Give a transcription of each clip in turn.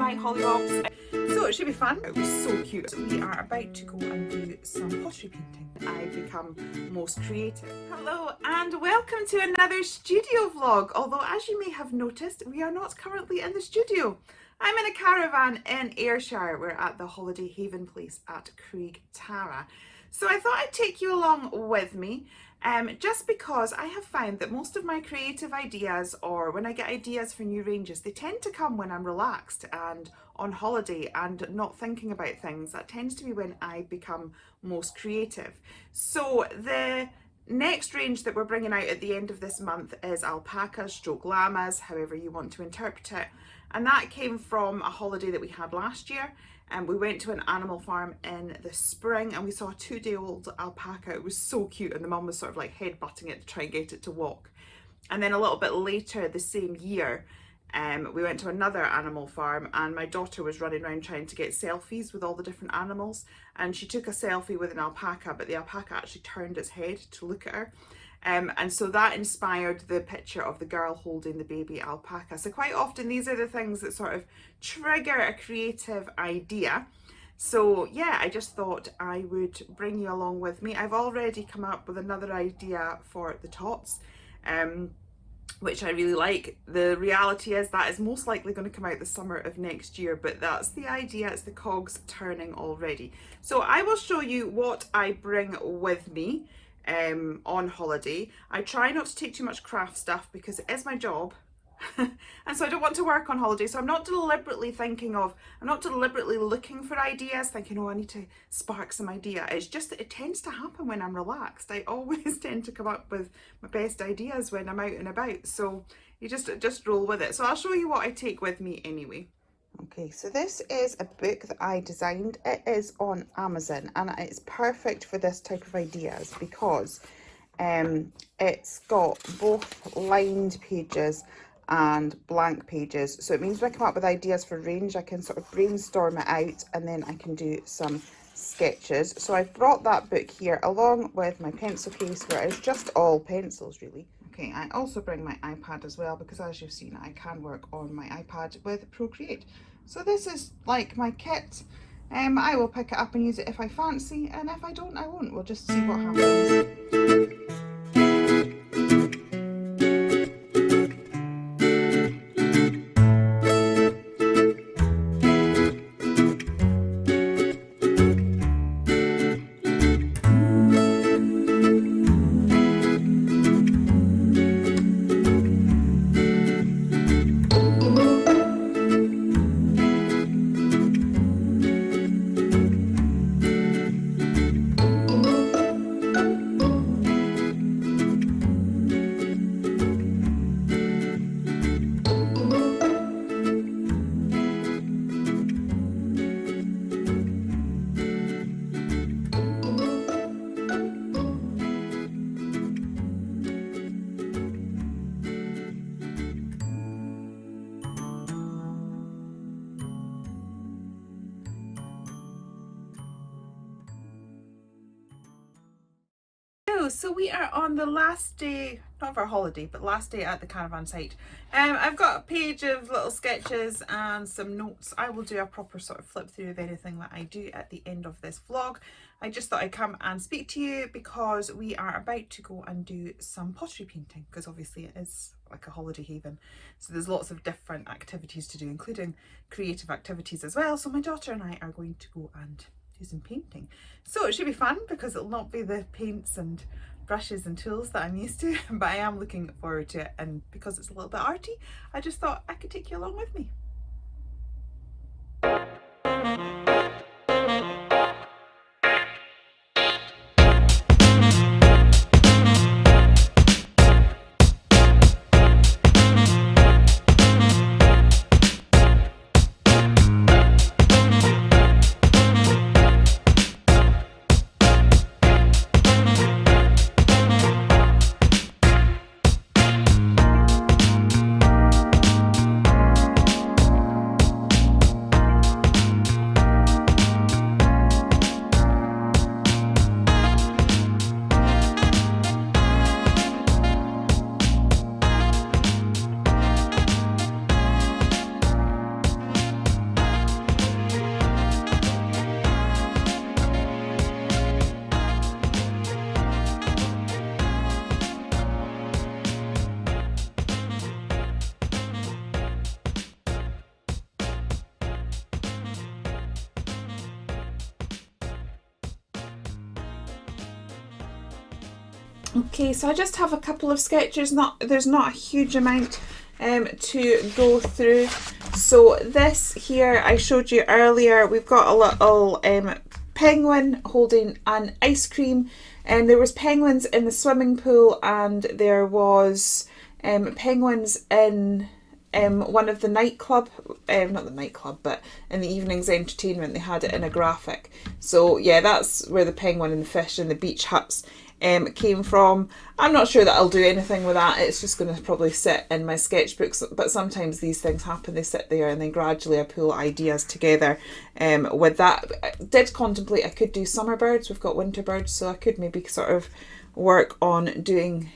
my hollywobs. So it should be fun. It was so cute. So we are about to go and do some pottery painting. I've become most creative. Hello and welcome to another studio vlog. Although as you may have noticed, we are not currently in the studio. I'm in a caravan in Ayrshire. We're at the holiday haven place at Craig Tara. So I thought I'd take you along with me. Just because I have found that most of my creative ideas, or when I get ideas for new ranges, they tend to come when I'm relaxed and on holiday and not thinking about things. That tends to be when I become most creative. So the next range that we're bringing out at the end of this month is alpacas, stroke llamas, however you want to interpret it. And that came from a holiday that we had last year. And we went to an animal farm in the spring and we saw a 2-day-old alpaca. It was so cute, and the mum was sort of like head-butting it to try and get it to walk. And then a little bit later the same year, we went to another animal farm and my daughter was running around trying to get selfies with all the different animals, and she took a selfie with an alpaca, but the alpaca actually turned its head to look at her. And so that inspired the picture of the girl holding the baby alpaca. So quite often these are the things that sort of trigger a creative idea. So yeah, I just thought I would bring you along with me. I've already come up with another idea for the tots, which I really like. The reality is that is most likely going to come out the summer of next year, but that's the idea. It's the cogs turning already. So I will show you what I bring with me on holiday. I try not to take too much craft stuff because it is my job and so I don't want to work on holiday, so I'm not deliberately looking for ideas thinking, oh, I need to spark some idea. It's just that it tends to happen when I'm relaxed. I always tend to come up with my best ideas when I'm out and about, so you just roll with it. So I'll show you what I take with me anyway. Okay, so this is a book that I designed. It is on Amazon and it's perfect for this type of ideas because it's got both lined pages and blank pages. So it means when I come up with ideas for range, I can sort of brainstorm it out and then I can do some sketches. So I've brought that book here along with my pencil case where it's just all pencils really. Okay, I also bring my iPad as well because as you've seen, I can work on my iPad with Procreate. So this is like my kit. I will pick it up and use it if I fancy, and if I don't, I won't. We'll just see what happens. So we are on the last day, not of our holiday, but last day at the caravan site. I've got a page of little sketches and some notes. I will do a proper sort of flip through of anything that I do at the end of this vlog. I just thought I'd come and speak to you because we are about to go and do some pottery painting, because obviously it is like a holiday haven. So there's lots of different activities to do, including creative activities as well. So my daughter and I are going to go and do some painting. So it should be fun because it'll not be the paints and brushes and tools that I'm used to, but I am looking forward to it, and because it's a little bit arty, I just thought I could take you along with me. Okay, so I just have a couple of sketches, there's not a huge amount to go through. So this here I showed you earlier, we've got a little penguin holding an ice cream, and there was penguins in the swimming pool, and there was penguins in one of the nightclub, not the nightclub, but in the evening's entertainment, they had it in a graphic. So yeah, that's where the penguin and the fish and the beach huts came from. I'm not sure that I'll do anything with that. It's just going to probably sit in my sketchbooks, but sometimes these things happen, they sit there, and then gradually I pull ideas together with that. I did contemplate I could do summer birds. We've got winter birds, so I could maybe sort of work on doing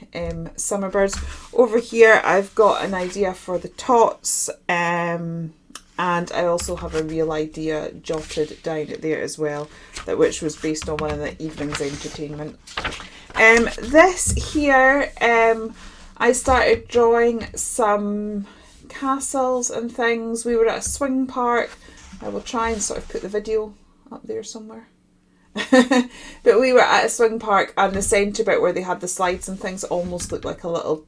summer birds. Over here I've got an idea for the tots, and I also have a real idea jotted down there as well, which was based on one of the evening's entertainment. This here, I started drawing some castles and things. We were at a swing park. I will try and sort of put the video up there somewhere. But we were at a swing park, and the centre bit where they had the slides and things almost looked like a little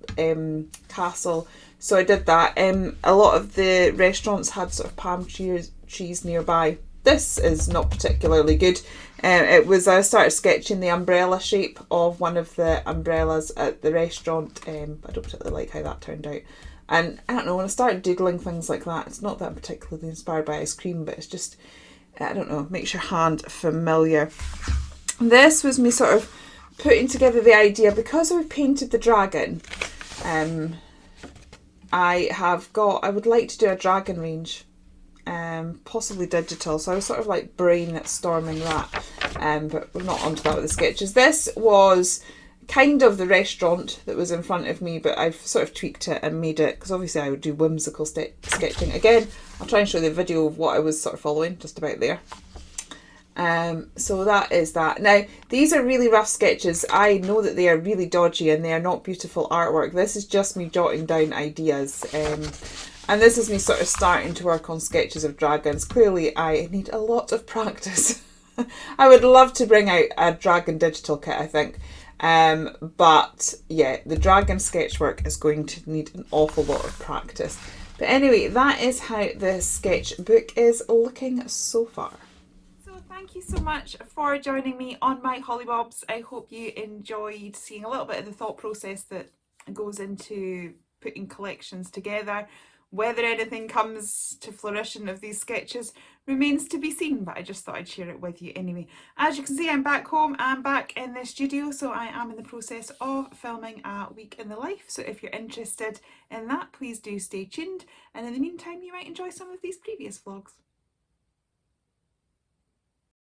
castle. So I did that. A lot of the restaurants had sort of palm trees nearby. This is not particularly good. I started sketching the umbrella shape of one of the umbrellas at the restaurant. I don't particularly like how that turned out. And I don't know, when I started doodling things like that, it's not that I'm particularly inspired by ice cream, but it's just, I don't know, makes your hand familiar. This was me sort of putting together the idea, because I painted the dragon. I would like to do a dragon range, possibly digital, so I was sort of like brainstorming that, but we're not onto that with the sketches. This was kind of the restaurant that was in front of me, but I've sort of tweaked it and made it, because obviously I would do whimsical sketching. Again, I'll try and show you the video of what I was sort of following, just about there. So that is that. Now, these are really rough sketches. I know that they are really dodgy and they are not beautiful artwork. This is just me jotting down ideas. And this is me sort of starting to work on sketches of dragons. Clearly, I need a lot of practice. I would love to bring out a dragon digital kit, I think. But yeah, the dragon sketchwork is going to need an awful lot of practice. But anyway, that is how the sketchbook is looking so far. Thank you so much for joining me on my Hollybobs. I hope you enjoyed seeing a little bit of the thought process that goes into putting collections together. Whether anything comes to fruition of these sketches remains to be seen, but I just thought I'd share it with you anyway. As you can see, I'm back home, I'm back in the studio, so I am in the process of filming a week in the life. So if you're interested in that, please do stay tuned. And in the meantime, you might enjoy some of these previous vlogs.